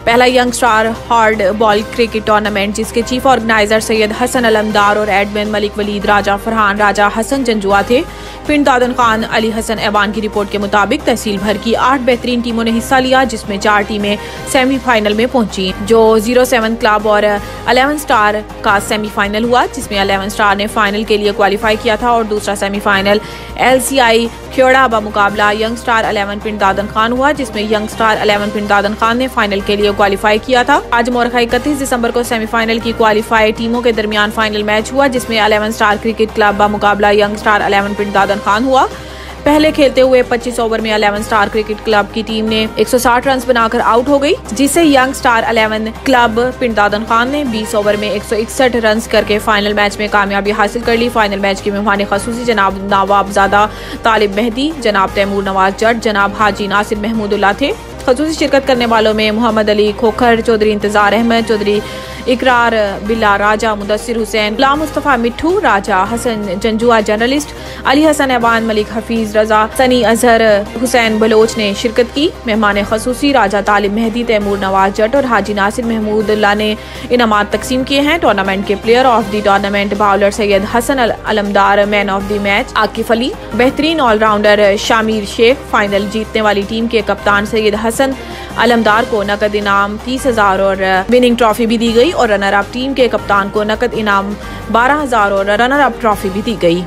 पहला young star hard ball cricket tournament, जिसके chief organiser Syed Hasan अलमदार और एडमिन मलिक वलीद राजा फरहान राजा हसन जंजुआ थे। पिंड दादन खान अली हसन ऐवान की रिपोर्ट के मुताबिक तहसील भर की 8 बेहतरीन टीमों ने हिस्सा लिया, जिसमें 4 टीमें सेमीफाइनल में पहुंची। जो 07 क्लब और 11 स्टार का सेमीफाइनल हुआ, जिसमें 11 स्टार ने फाइनल के लिए क्वालिफाई किया था और दूसरा सेमीफाइनल LCI खेड़ा मुकाबला यंग स्टार 11 पिंड दादन खान हुआ, जिसमें यंग स्टार 11 पिंड दादन खान ने फाइनल के लिए क्वालिफाई किया था। आज मोरखा 31 दिसंबर को सेमीफाइनल की क्वालिफाई टीमों के दरमियान फाइनल मैच हुआ, जिसमें 11 स्टार क्रिकेट क्लब मुकाबला यंग स्टार 11 पिंड दादन खान हुआ। पहले खेलते हुए 25 ओवर में 11 स्टार क्रिकेट क्लब की टीम ने 160 रन बनाकर आउट हो गई, जिसे यंग स्टार 11 क्लब पिंड दादन खान ने 20 ओवर में 161 रन करके फाइनल मैच में कामयाबी हासिल कर ली। फाइनल मैच के मेहमान खसूसी जनाब नवाबजादा तालिब मेहदी, जनाब तैमूर नवाज जट, जनाब हाजी नासिर महमूदुल्लाह थे। खसूसी शिरकत करने वालों में मोहम्मद अली खोखर, चौधरी इंतजार अहमद, चौधरी इकरार बिल्ला राजा, मुदस्सिर हुसैन, गुलाम मुस्तफ़ा मिट्ठू, राजा हसन जंजुआ जर्नलिस्ट, अली हसन ऐवान, मलिक हफीज रजा, सनी अजहर, हुसैन बलोच ने शिरकत की। मेहमान खसूसी राजा तालिब मेहदी, तैमूर नवाज जट और हाजी नासिर महमूदुल्लाह ने इनामात तकसीम किए हैं। टूर्नामेंट के player of the tournament bowler Syed Hasan Alamdar, man of the match Akif Ali, बेहतरीन ऑलराउंडर शामिर शेख, फाइनल जीतने वाली टीम के कप्तान सैयद हसन अलमदार को नकद इनाम 30,000 और विनिंग ट्रॉफी भी दी गई और रनर अप टीम के कप्तान को नकद इनाम 12,000 और रनर अप ट्रॉफी भी दी गई।